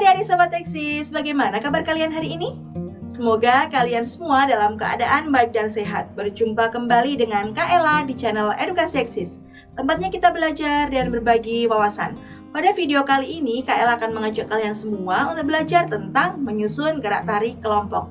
Adik-adik Sobat Eksis, bagaimana kabar kalian hari ini? Semoga kalian semua dalam keadaan baik dan sehat. Berjumpa kembali dengan Kak Ella di channel Edukasi Eksis. Tempatnya kita belajar dan berbagi wawasan. Pada video kali ini, Kak Ella akan mengajak kalian semua untuk belajar tentang menyusun gerak tari kelompok.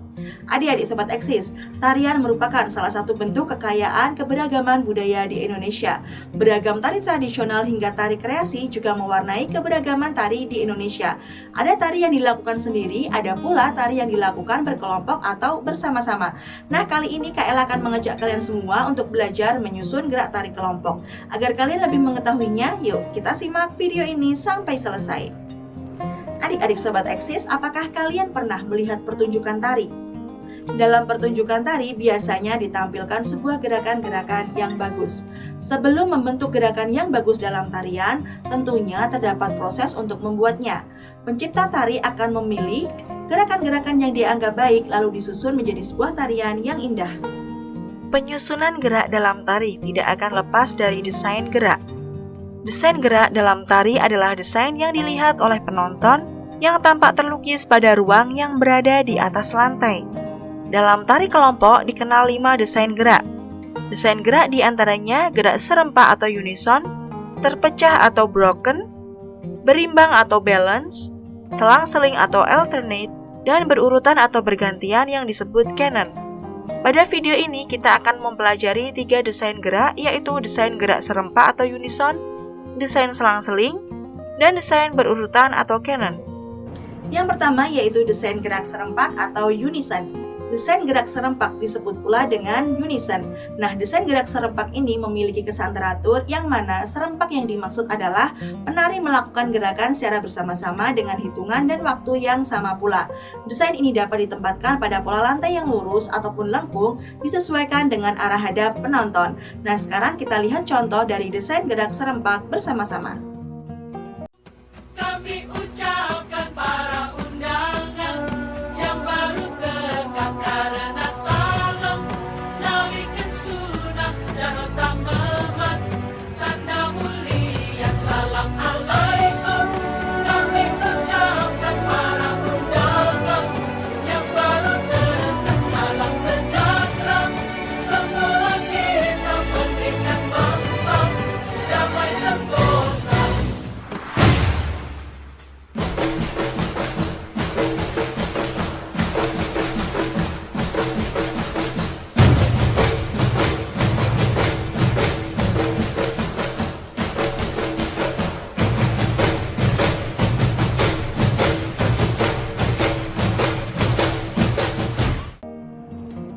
Adik-adik Sobat Eksis, tarian merupakan salah satu bentuk kekayaan keberagaman budaya di Indonesia. Beragam tari tradisional hingga tari kreasi juga mewarnai keberagaman tari di Indonesia. Ada tari yang dilakukan sendiri, ada pula tari yang dilakukan berkelompok atau bersama-sama. Nah, kali ini Kak Ella akan mengajak kalian semua untuk belajar menyusun gerak tari kelompok. Agar kalian lebih mengetahuinya, yuk kita simak video ini sampai selesai. Adik-adik Sobat Eksis, apakah kalian pernah melihat pertunjukan tari? Dalam pertunjukan tari biasanya ditampilkan sebuah gerakan-gerakan yang bagus. Sebelum membentuk gerakan yang bagus dalam tarian, tentunya terdapat proses untuk membuatnya. Pencipta tari akan memilih gerakan-gerakan yang dianggap baik lalu disusun menjadi sebuah tarian yang indah. Penyusunan gerak dalam tari tidak akan lepas dari desain gerak. Desain gerak dalam tari adalah desain yang dilihat oleh penonton yang tampak terlukis pada ruang yang berada di atas lantai. Dalam tari kelompok dikenal 5 desain gerak. Desain gerak diantaranya gerak serempak atau unison, terpecah atau broken, berimbang atau balance, selang-seling atau alternate, dan berurutan atau bergantian yang disebut canon. Pada video ini kita akan mempelajari 3 desain gerak, yaitu desain gerak serempak atau unison, desain selang-seling, dan desain berurutan atau canon. Yang pertama yaitu desain gerak serempak atau unison. Desain gerak serempak disebut pula dengan unison. Nah, desain gerak serempak ini memiliki kesan teratur yang mana serempak yang dimaksud adalah penari melakukan gerakan secara bersama-sama dengan hitungan dan waktu yang sama pula. Desain ini dapat ditempatkan pada pola lantai yang lurus ataupun lengkung disesuaikan dengan arah hadap penonton. Nah, sekarang kita lihat contoh dari desain gerak serempak bersama-sama. Kami ucapkan para undangan yang baru tegak karena salam nawikan sunnah jangan memat tanda mulia salam alaikum. Kami ucapkan para undangan yang baru tegak salam sejahtera semua kita pendidikan bangsa damai sentosa.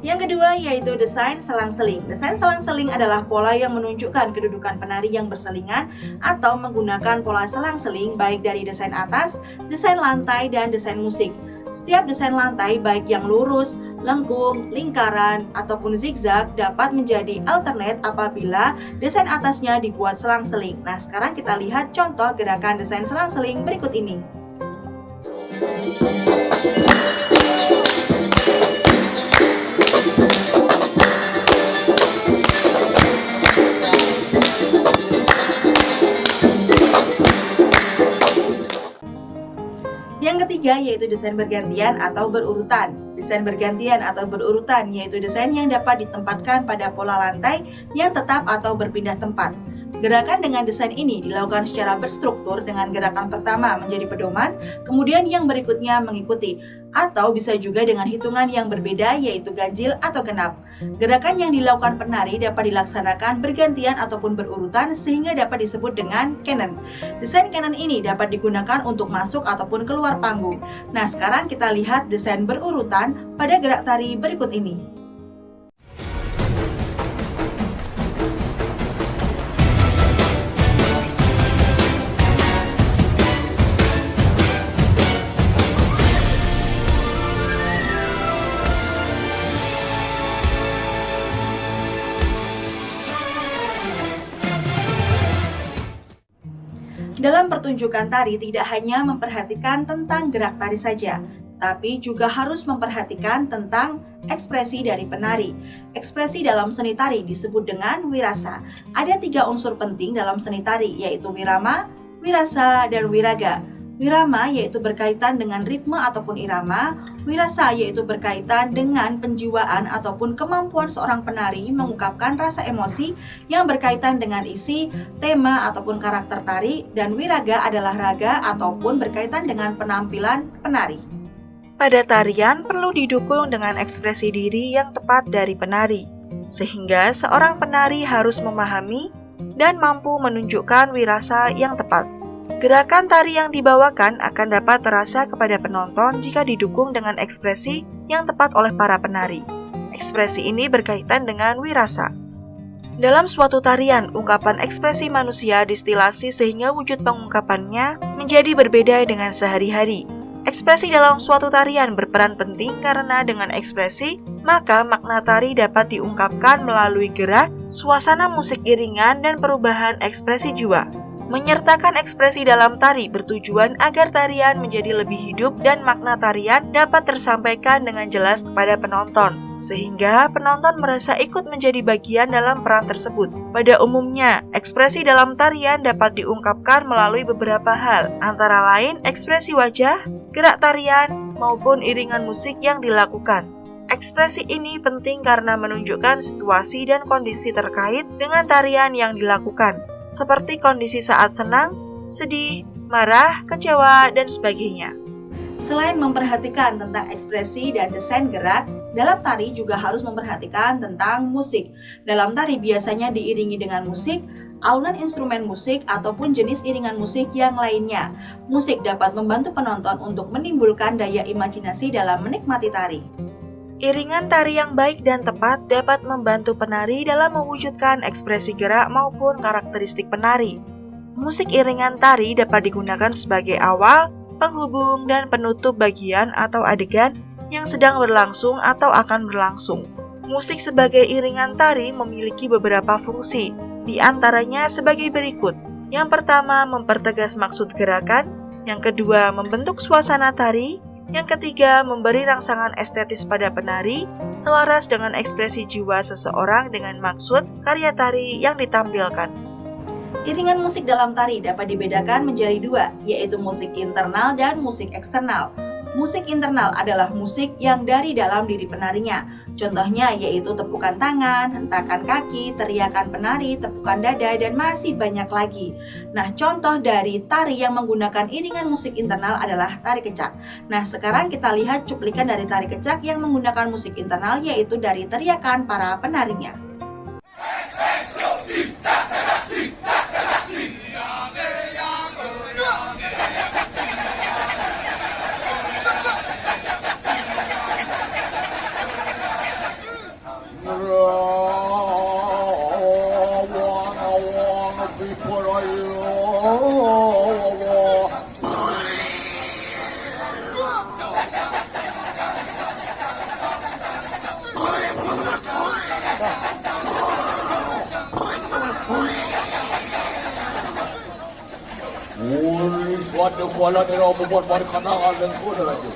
Yang kedua yaitu desain selang-seling. Desain selang-seling adalah pola yang menunjukkan kedudukan penari yang berselingan atau menggunakan pola selang-seling baik dari desain atas, desain lantai, dan desain musik. Setiap desain lantai baik yang lurus, lengkung, lingkaran, ataupun zigzag dapat menjadi alternate apabila desain atasnya dibuat selang-seling. Nah, sekarang kita lihat contoh gerakan desain selang-seling berikut ini. Yang ketiga yaitu desain bergantian atau berurutan. Desain bergantian atau berurutan yaitu desain yang dapat ditempatkan pada pola lantai yang tetap atau berpindah tempat. Gerakan dengan desain ini dilakukan secara berstruktur dengan gerakan pertama menjadi pedoman, kemudian yang berikutnya mengikuti, atau bisa juga dengan hitungan yang berbeda yaitu ganjil atau genap. Gerakan yang dilakukan penari dapat dilaksanakan bergantian ataupun berurutan sehingga dapat disebut dengan canon. Desain canon ini dapat digunakan untuk masuk ataupun keluar panggung. Nah, sekarang kita lihat desain berurutan pada gerak tari berikut ini. Dalam pertunjukan tari tidak hanya memperhatikan tentang gerak tari saja, tapi juga harus memperhatikan tentang ekspresi dari penari. Ekspresi dalam seni tari disebut dengan wirasa. Ada 3 unsur penting dalam seni tari, yaitu wirama, wirasa, dan wiraga. Wirama yaitu berkaitan dengan ritme ataupun irama, wirasa yaitu berkaitan dengan penjiwaan ataupun kemampuan seorang penari mengungkapkan rasa emosi yang berkaitan dengan isi, tema ataupun karakter tari, dan wiraga adalah raga ataupun berkaitan dengan penampilan penari. Pada tarian perlu didukung dengan ekspresi diri yang tepat dari penari, sehingga seorang penari harus memahami dan mampu menunjukkan wirasa yang tepat. Gerakan tari yang dibawakan akan dapat terasa kepada penonton jika didukung dengan ekspresi yang tepat oleh para penari. Ekspresi ini berkaitan dengan wirasa. Dalam suatu tarian, ungkapan ekspresi manusia distilasi sehingga wujud pengungkapannya menjadi berbeda dengan sehari-hari. Ekspresi dalam suatu tarian berperan penting karena dengan ekspresi, maka makna tari dapat diungkapkan melalui gerak, suasana musik iringan, dan perubahan ekspresi jiwa. Menyertakan ekspresi dalam tari bertujuan agar tarian menjadi lebih hidup dan makna tarian dapat tersampaikan dengan jelas kepada penonton, sehingga penonton merasa ikut menjadi bagian dalam peran tersebut. Pada umumnya, ekspresi dalam tarian dapat diungkapkan melalui beberapa hal, antara lain ekspresi wajah, gerak tarian, maupun iringan musik yang dilakukan. Ekspresi ini penting karena menunjukkan situasi dan kondisi terkait dengan tarian yang dilakukan, seperti kondisi saat senang, sedih, marah, kecewa, dan sebagainya. Selain memperhatikan tentang ekspresi dan desain gerak, dalam tari juga harus memperhatikan tentang musik. Dalam tari biasanya diiringi dengan musik, alunan instrumen musik, ataupun jenis iringan musik yang lainnya. Musik dapat membantu penonton untuk menimbulkan daya imajinasi dalam menikmati tari. Iringan tari yang baik dan tepat dapat membantu penari dalam mewujudkan ekspresi gerak maupun karakteristik penari. Musik iringan tari dapat digunakan sebagai awal, penghubung, dan penutup bagian atau adegan yang sedang berlangsung atau akan berlangsung. Musik sebagai iringan tari memiliki beberapa fungsi, di antaranya sebagai berikut. Yang pertama, mempertegas maksud gerakan. Yang kedua, membentuk suasana tari. Yang ketiga, memberi rangsangan estetis pada penari, selaras dengan ekspresi jiwa seseorang dengan maksud karya tari yang ditampilkan. Iringan musik dalam tari dapat dibedakan menjadi dua, yaitu musik internal dan musik eksternal. Musik internal adalah musik yang dari dalam diri penarinya. Contohnya yaitu tepukan tangan, hentakan kaki, teriakan penari, tepukan dada, dan masih banyak lagi. Nah, contoh dari tari yang menggunakan iringan musik internal adalah tari kecak. Nah, sekarang kita lihat cuplikan dari tari kecak yang menggunakan musik internal, yaitu dari teriakan para penarinya. Suatu kuala ni orang membuat makanan dan kuda lagi.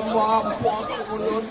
Mampak mulut.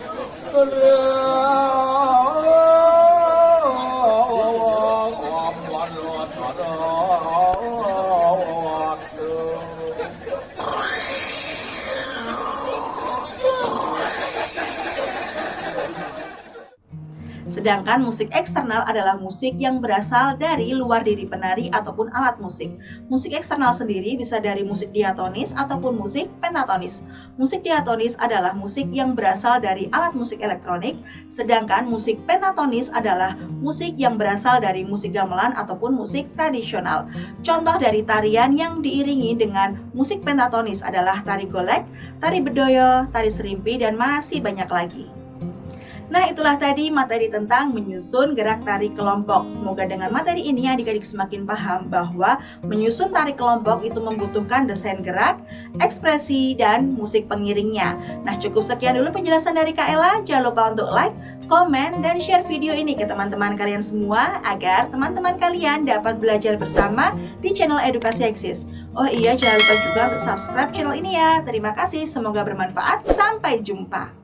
Sedangkan musik eksternal adalah musik yang berasal dari luar diri penari ataupun alat musik. Musik eksternal sendiri bisa dari musik diatonis ataupun musik pentatonis. Musik diatonis adalah musik yang berasal dari alat musik elektronik, sedangkan musik pentatonis adalah musik yang berasal dari musik gamelan ataupun musik tradisional. Contoh dari tarian yang diiringi dengan musik pentatonis adalah tari golek, tari bedoyo, tari serimpi, dan masih banyak lagi. Nah, itulah tadi materi tentang menyusun gerak tari kelompok. Semoga dengan materi ini adik-adik semakin paham bahwa menyusun tari kelompok itu membutuhkan desain gerak, ekspresi, dan musik pengiringnya. Nah, cukup sekian dulu penjelasan dari Kak Ella. Jangan lupa untuk like, komen, dan share video ini ke teman-teman kalian semua agar teman-teman kalian dapat belajar bersama di channel Edukasi Eksis. Oh iya, jangan lupa juga untuk subscribe channel ini ya. Terima kasih, semoga bermanfaat. Sampai jumpa.